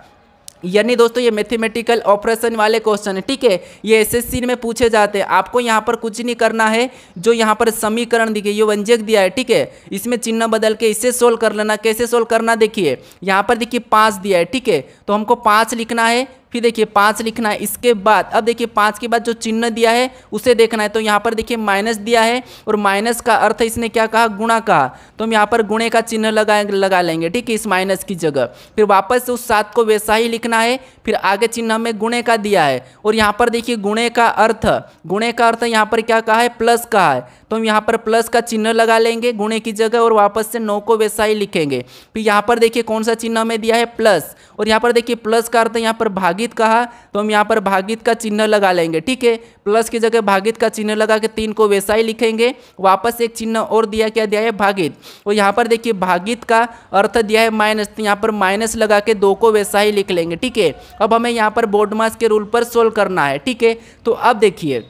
यानी दोस्तों ये मैथमेटिकल ऑपरेशन वाले क्वेश्चन है, ठीक है, ये एसएससी में पूछे जाते हैं। आपको यहाँ पर कुछ नहीं करना है, जो यहाँ पर समीकरण दिखे, ये व्यंजक दिया है, ठीक है, इसमें चिन्ह बदल के इसे सोल्व कर लेना। कैसे सोल्व करना, देखिए यहाँ पर देखिए 5 दिया है, ठीक है, तो हमको 5 लिखना है, फिर देखिए 5 लिखना है। इसके बाद अब देखिए 5 के बाद जो चिन्ह दिया है उसे देखना है। तो यहाँ पर देखिए माइनस दिया है और माइनस का अर्थ इसने क्या कहा, गुणा कहा, तो हम यहाँ पर गुणे का चिन्ह लगा लेंगे, ठीक है, इस माइनस की जगह। फिर वापस से उस 7 को वैसा ही लिखना है। फिर आगे चिन्ह हमें गुणे का दिया है और यहाँ पर देखिए गुणे का अर्थ यहाँ पर क्या कहा है, प्लस कहा है, तो हम यहाँ पर प्लस का चिन्ह लगा लेंगे गुणे की जगह और वापस से 9 को वैसा ही लिखेंगे। फिर यहाँ पर देखिए कौन सा चिन्ह हमें दिया है, प्लस, और यहाँ पर देखिए प्लस का अर्थ यहाँ पर भागित कहा, तो हम यहाँ पर भागित का चिन्ह लगा लेंगे, ठीक है, प्लस की जगह भागित का चिन्ह लगा के 3 को वैसा ही लिखेंगे। वापस एक चिन्ह और दिया, क्या दिया है, भागित, और यहाँ पर देखिए भागित का अर्थ दिया है माइनस, तो यहाँ पर माइनस लगा के 2 को वैसा ही लिख लेंगे, ठीक है। अब हमें यहाँ पर बोर्डमास के रूल पर सोल्व करना है, ठीक है। तो अब देखिए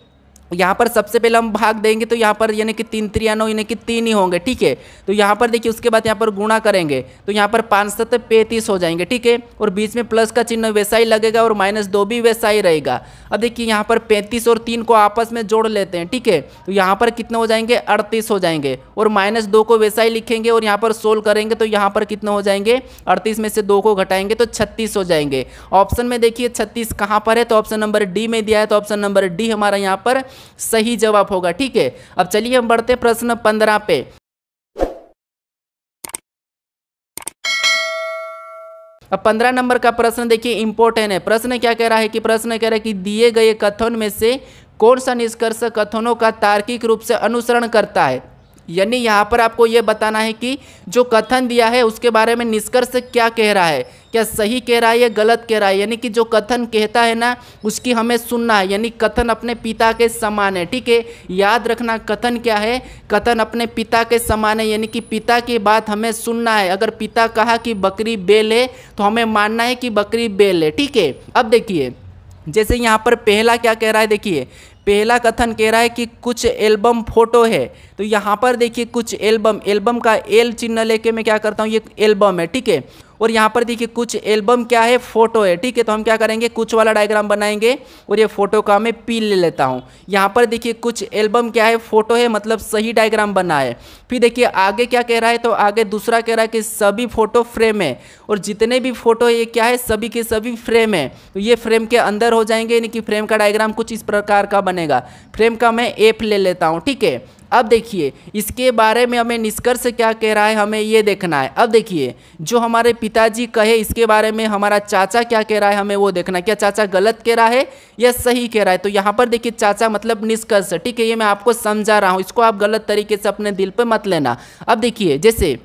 यहाँ पर सबसे पहले हम भाग देंगे, तो यहाँ पर यानी कि 3 3 9 यानी कि 3 ही होंगे, ठीक है। तो यहाँ पर देखिए उसके बाद यहाँ पर गुणा करेंगे, तो यहाँ पर 5 7 35 हो जाएंगे, ठीक है, और बीच में प्लस का चिन्ह वैसा ही लगेगा और -2 भी वैसा ही रहेगा। अब देखिए यहाँ पर 35 और 3 को आपस में जोड़ लेते हैं, ठीक है, तो यहाँ पर कितने हो जाएंगे, 38 हो जाएंगे, और -2 को वैसा ही लिखेंगे और यहाँ पर सोल्व करेंगे, तो यहाँ पर कितने हो जाएंगे, 38 में से 2 को घटाएंगे तो 36 हो जाएंगे। ऑप्शन में देखिए 36 कहाँ पर है, तो ऑप्शन नंबर डी में दिया है, तो ऑप्शन नंबर डी हमारा यहाँ पर सही जवाब होगा, ठीक है। अब चलिए हम बढ़ते हैं प्रश्न 15 पे। अब 15 नंबर का प्रश्न देखिए इंपॉर्टेंट है। प्रश्न क्या कह रहा है कि प्रश्न कह रहा है कि दिए गए कथन में से कौन सा निष्कर्ष कथनों का तार्किक रूप से अनुसरण करता है। यानी यहाँ पर आपको ये बताना है कि जो कथन दिया है उसके बारे में निष्कर्ष क्या कह रहा है, क्या सही कह रहा है या गलत कह रहा है। यानी कि जो कथन कहता है ना उसकी हमें सुनना है, यानी कथन अपने पिता के समान है, ठीक है। याद रखना कथन क्या है, कथन अपने पिता के समान है, यानी कि पिता की बात हमें सुनना है। अगर पिता कहा कि बकरी बैल है तो हमें मानना है कि बकरी बैल है, ठीक है। अब देखिए जैसे यहाँ पर पहला क्या कह रहा है, देखिए पहला कथन कह रहा है कि कुछ एल्बम फोटो है, तो यहाँ पर देखिए कुछ एल्बम का एल चिन्ह लेके मैं क्या करता हूँ, ये एल्बम है, ठीक है। और यहाँ पर देखिए कुछ एल्बम क्या है, फोटो है, ठीक है। तो हम क्या करेंगे, कुछ वाला डायग्राम बनाएंगे और ये फोटो का मैं पी ले लेता हूँ। यहाँ पर देखिए कुछ एल्बम क्या है, फोटो है, मतलब सही डायग्राम बना है। फिर देखिए आगे क्या कह रहा है, तो आगे दूसरा कह रहा है कि सभी फोटो फ्रेम है, और जितने भी फोटो है ये क्या है, सभी के सभी फ्रेम है, तो ये फ्रेम के अंदर हो जाएंगे, यानी कि फ्रेम का डायग्राम कुछ इस प्रकार का बनेगा। फ्रेम का मैं एफ ले लेता हूँ, ठीक है। अब देखिए इसके बारे में हमें निष्कर्ष क्या कह रहा है, हमें ये देखना है। अब देखिए जो हमारे पिताजी कहे इसके बारे में हमारा चाचा क्या कह रहा है, हमें वो देखना है। क्या चाचा गलत कह रहा है या सही कह रहा है। तो यहाँ पर देखिए चाचा मतलब निष्कर्ष, ठीक है, ये मैं आपको समझा रहा हूँ, इसको आप गलत तरीके से अपने दिल पे मत लेना। अब देखिए जैसे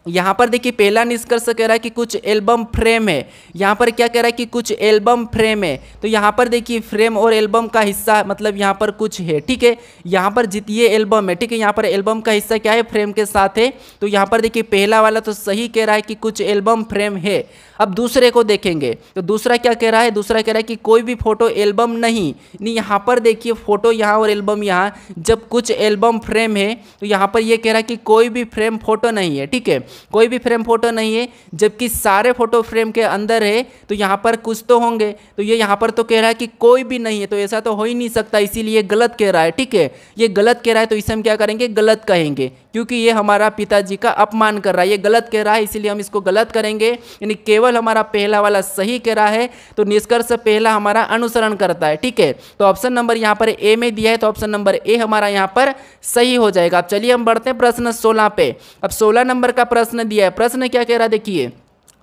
यहाँ पर देखिए पहला निष्कर्ष कह रहा है कि कुछ एल्बम फ्रेम है, यहाँ पर क्या कह रहा है कि कुछ एल्बम फ्रेम है, तो यहाँ पर देखिए फ्रेम और एल्बम का हिस्सा मतलब यहाँ पर कुछ है, ठीक है। यहाँ पर ये एल्बम है, ठीक है, यहाँ पर एल्बम का हिस्सा क्या है, फ्रेम के साथ है। तो यहाँ पर देखिए पहला वाला तो सही कह रहा है कि कुछ एल्बम फ्रेम है। अब दूसरे को देखेंगे तो दूसरा क्या कह रहा है, दूसरा कह रहा है कि कोई भी फोटो एल्बम नहीं। यहाँ पर देखिए फोटो यहाँ और एल्बम यहाँ, जब कुछ एल्बम फ्रेम है तो यहाँ पर ये कह रहा है कि कोई भी फ्रेम फोटो नहीं है, ठीक है, कोई भी फ्रेम फोटो नहीं है। जबकि सारे फोटो फ्रेम के अंदर है तो यहाँ पर कुछ तो होंगे, तो ये यहाँ पर तो कह रहा है कि कोई भी नहीं है, तो ऐसा तो हो ही नहीं सकता, इसीलिए गलत कह रहा है, ठीक है। ये गलत कह रहा है तो इसे हम क्या करेंगे, गलत कहेंगे, क्योंकि ये हमारा पिताजी का अपमान कर रहा है। ये गलत कह रहा है इसीलिए हम इसको गलत करेंगे, यानी केवल हमारा पहला वाला सही कह रहा है, तो निष्कर्ष पहला हमारा अनुसरण करता है, ठीक है। तो ऑप्शन नंबर यहाँ पर ए में दिया है, तो ऑप्शन नंबर ए हमारा यहाँ पर सही हो जाएगा। अब चलिए हम बढ़ते हैं प्रश्न 16 पे। अब 16 नंबर का प्रश्न दिया है। प्रश्न क्या कह रहा है, देखिए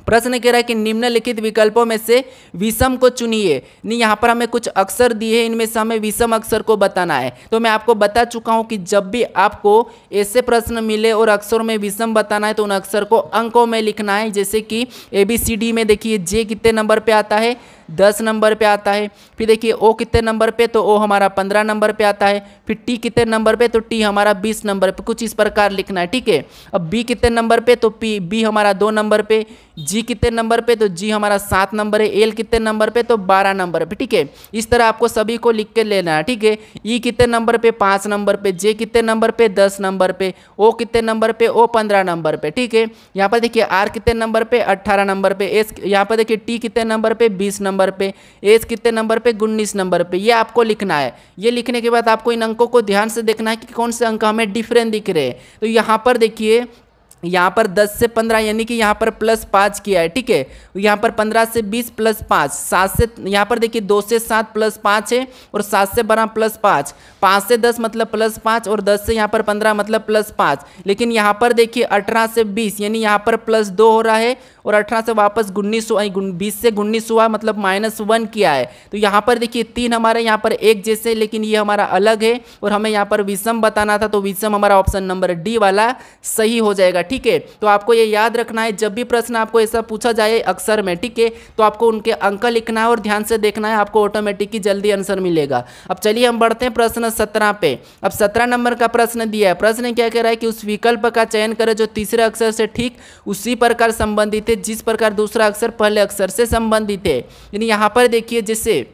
प्रश्न कह रहा है कि निम्नलिखित विकल्पों में से विषम को चुनिए। नहीं, यहाँ पर हमें कुछ अक्षर दिए हैं, इनमें से हमें विषम अक्षर को बताना है। तो मैं आपको बता चुका हूँ कि जब भी आपको ऐसे प्रश्न मिले और अक्षरों में विषम बताना है तो उन अक्षर को अंकों में लिखना है। जैसे कि ABCD में देखिए जे कितने नंबर पे आता है, 10 नंबर पे आता है। फिर देखिए ओ कितने नंबर पे, तो ओ हमारा 15 नंबर पे आता है। फिर टी कितने नंबर पे, तो टी हमारा 20 नंबर पे, कुछ इस प्रकार लिखना है, ठीक है। अब बी कितने नंबर पे, तो बी हमारा 2 नंबर पे। जी कितने नंबर पे, तो जी हमारा 7 नंबर है। एल कितने नंबर पे, तो 12 नंबर पे, ठीक है। इस तरह आपको सभी को लिख के लेना है, ठीक है। ई कितने नंबर पे, 5 नंबर पे। जे कितने नंबर पे, 10 नंबर पे। ओ कितने नंबर पे, ओ 15 नंबर पे, ठीक है। यहाँ पर देखिए आर कितने नंबर पे, 18 नंबर पे। एस यहाँ पर देखिए टी कितने नंबर पे, 20 नंबर पे। एस कितने नंबर पे, 19 नंबर पे। ये आपको लिखना है। ये लिखने के बाद आपको इन अंकों को ध्यान से देखना है कि कौन से अंक हमें डिफरेंट दिख रहे हैं। तो यहाँ पर देखिए यहाँ पर 10 से 15 यानी कि यहाँ पर +5 किया है, ठीक है। यहाँ पर 15 से 20 +5, 7 से यहाँ पर देखिए 2 से 7 +5 है और 7 से 12 +5, 5 से 10 मतलब +5 और 10 से यहाँ पर 15 मतलब +5। लेकिन यहाँ पर देखिए 18 से 20 यानी यहाँ पर +2 हो रहा है और 18 से वापस 19 हुआ, 20 से 19 हुआ मतलब -1 किया है। तो यहाँ पर देखिए 3 हमारे यहाँ पर एक जैसे, लेकिन ये हमारा अलग है और हमें यहाँ पर विषम बताना था, तो विषम हमारा ऑप्शन नंबर डी वाला सही हो जाएगा, ठीक है। तो आपको ये याद रखना है, जब भी प्रश्न आपको ऐसा पूछा जाए अक्सर में, ठीक है, तो आपको उनके अंक लिखना है और ध्यान से देखना है, आपको ऑटोमेटिक ही जल्दी आंसर मिलेगा। अब चलिए हम बढ़ते हैं प्रश्न 17 पे। अब 17 नंबर का प्रश्न दिया है। प्रश्न क्या कह रहा है कि उस विकल्प का चयन करें जो तीसरे अक्षर से ठीक उसी प्रकार संबंधित है जिस प्रकार दूसरा अक्षर पहले अक्षर से संबंधित है। यानी यहाँ पर देखिए, जैसे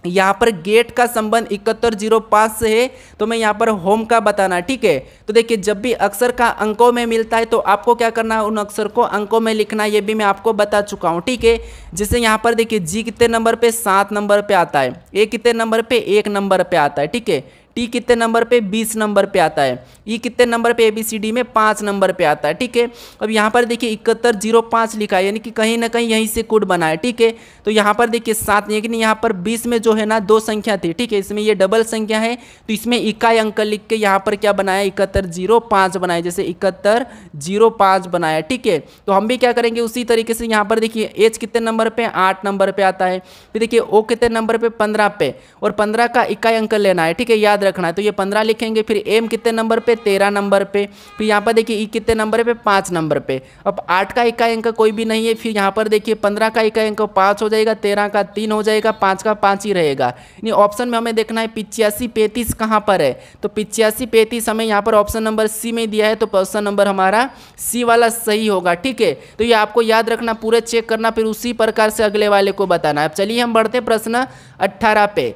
यहाँ पर गेट का संबंध 7105 से है, तो मैं यहाँ पर होम का बताना, ठीक है। तो देखिए जब भी अक्षर का अंकों में मिलता है तो आपको क्या करना है, उन अक्षर को अंकों में लिखना, ये भी मैं आपको बता चुका हूँ, ठीक है। जैसे यहाँ पर देखिए जी कितने नंबर पे 7 नंबर पे आता है, ए कितने नंबर पे 1 नंबर पे आता है, ठीक है। टी कितने नंबर पे 20 नंबर पे आता है, ई कितने नंबर पे ABCD में 5 नंबर पे आता है, ठीक है। अब यहाँ पर देखिए 7105 लिखा है, यानी कि कहीं ना कहीं यहीं से कोड बना है, ठीक है। तो यहाँ पर देखिए 7, लेकिन यहाँ पर 20 में जो है ना 2 संख्या थी, ठीक है, इसमें ये डबल संख्या है, तो इसमें इकाई अंक लिख के यहाँ पर क्या बनाया, 7105 बनाया, जैसे 7105 बनाया, ठीक है। तो हम भी क्या करेंगे उसी तरीके से, यहाँ पर देखिए एच कितने नंबर पे 8 नंबर पे आता है, फिर देखिए ओ कितने नंबर पे 15 पे, और 15 का इकाई अंक लेना है, ठीक है, याद रखना है। तो ये 15 लिखेंगे, फिर एम कितने नंबर पे 13 नंबर पे, फिर यहाँ पर देखिए ई कितने नंबर पे 5 नंबर पे। अब 8 का इकाई अंक कोई भी नहीं है, फिर यहाँ पर देखिए 15 का इकाई अंक 5 हो जाएगा, 13 का 3 हो जाएगा, 5 का 5 ही रहेगा। यानी ऑप्शन में हमें देखना है 8535 कहाँ पर है, तो 8535 हमें यहाँ पर ऑप्शन नंबर सी में दिया है, तो ऑप्शन नंबर हमारा सी वाला सही होगा, ठीक है। तो ये आपको याद रखना, पूरे चेक करना, फिर उसी प्रकार से अगले वाले को बताना है। अब चलिए हम बढ़ते प्रश्न 18 पे।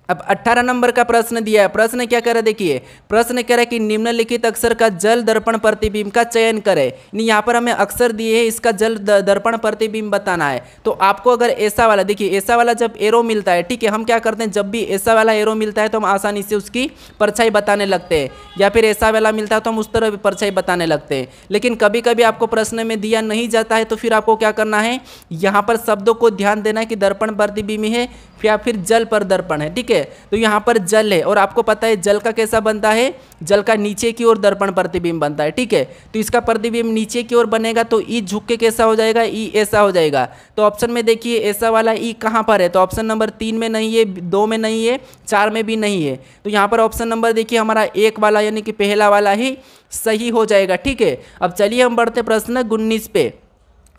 अब 18 नंबर का प्रश्न दिया है। प्रश्न क्या कह रहा है, देखिए प्रश्न कह रहा है कि निम्नलिखित अक्षर का जल दर्पण प्रतिबिंब का चयन करें। यहाँ पर हमें अक्षर दिए हैं, इसका जल दर्पण प्रतिबिंब बताना है। तो आपको अगर ऐसा वाला, देखिए ऐसा वाला जब एरो मिलता है, ठीक है, हम क्या करते हैं, जब भी ऐसा वाला एरो मिलता है तो हम आसानी से उसकी परछाई बताने लगते हैं, या फिर ऐसा वाला मिलता है तो हम उस तरह परछाई बताने लगते हैं। लेकिन कभी कभी आपको प्रश्न में दिया नहीं जाता है, तो फिर आपको क्या करना है, यहाँ पर शब्दों को ध्यान देना है कि दर्पण प्रतिबिंब है या फिर जल पर दर्पण है, ठीक है। तो यहाँ पर जल है, और आपको पता है जल का कैसा बनता है, जल का नीचे की ओर दर्पण प्रतिबिंब बनता है, ठीक है। तो इसका प्रतिबिंब नीचे की ओर बनेगा, तो ई झुक के कैसा हो जाएगा, ई ऐसा हो जाएगा। तो ऑप्शन में देखिए ऐसा वाला ई कहाँ पर है, तो ऑप्शन नंबर 3 में नहीं है, 2 में नहीं है, 4 में भी नहीं है। तो यहाँ पर ऑप्शन नंबर देखिए हमारा 1 वाला यानी कि पहला वाला ही सही हो जाएगा, ठीक है। अब चलिए हम बढ़ते प्रश्न 19 पे।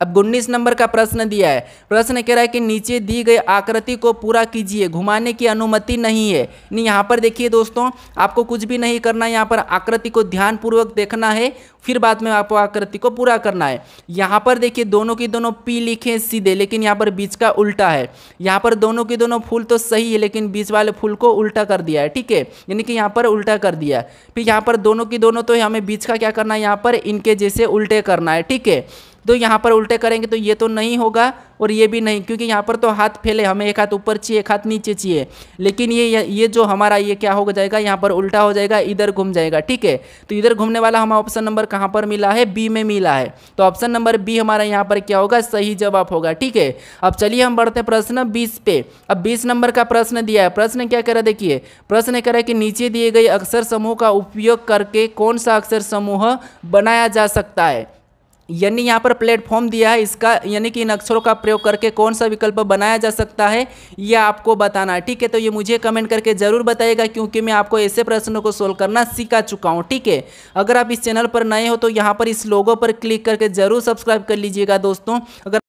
अब 19 नंबर का प्रश्न दिया है। प्रश्न कह रहा है कि नीचे दी गई आकृति को पूरा कीजिए, घुमाने की अनुमति नहीं है। नहीं, यहाँ पर देखिए दोस्तों, आपको कुछ भी नहीं करना है, यहाँ पर आकृति को ध्यानपूर्वक देखना है, फिर बाद में आपको आकृति को पूरा करना है। यहाँ पर देखिए दोनों की दोनों पी लिखे सीधे, लेकिन यहाँ पर बीच का उल्टा है। यहाँ पर दोनों की दोनों फूल तो सही है, लेकिन बीच वाले फूल को उल्टा कर दिया है, ठीक है, यानी कि यहाँ पर उल्टा कर दिया है। फिर यहाँ पर दोनों की दोनों तो हमें बीच का क्या करना है, यहाँ पर इनके जैसे उल्टे करना है, ठीक है। तो यहाँ पर उल्टे करेंगे तो ये तो नहीं होगा और ये भी नहीं, क्योंकि यहाँ पर तो हाथ फैले, हमें एक हाथ ऊपर चाहिए, एक हाथ नीचे चाहिए। लेकिन ये जो हमारा ये क्या हो जाएगा, यहाँ पर उल्टा हो जाएगा, इधर घूम जाएगा, ठीक है। तो इधर घूमने वाला हमारा ऑप्शन नंबर कहाँ पर मिला है, बी में मिला है। तो ऑप्शन नंबर बी हमारा यहाँ पर क्या होगा, सही जवाब होगा, ठीक है। अब चलिए हम बढ़ते प्रश्न 20 पे। अब 20 नंबर का प्रश्न दिया है। प्रश्न क्या कह रहा है, देखिए प्रश्न कह रहा है कि नीचे दिए गए अक्षर समूह का उपयोग करके कौन सा अक्षर समूह बनाया जा सकता है। यानी यहाँ पर प्लेटफॉर्म दिया है इसका, यानी कि इन अक्षरों का प्रयोग करके कौन सा विकल्प बनाया जा सकता है, यह आपको बताना है, ठीक है। तो ये मुझे कमेंट करके जरूर बताइएगा, क्योंकि मैं आपको ऐसे प्रश्नों को सोल्व करना सिखा चुका हूँ, ठीक है। अगर आप इस चैनल पर नए हो तो यहाँ पर इस लोगो पर क्लिक करके जरूर सब्सक्राइब कर लीजिएगा दोस्तों। अगर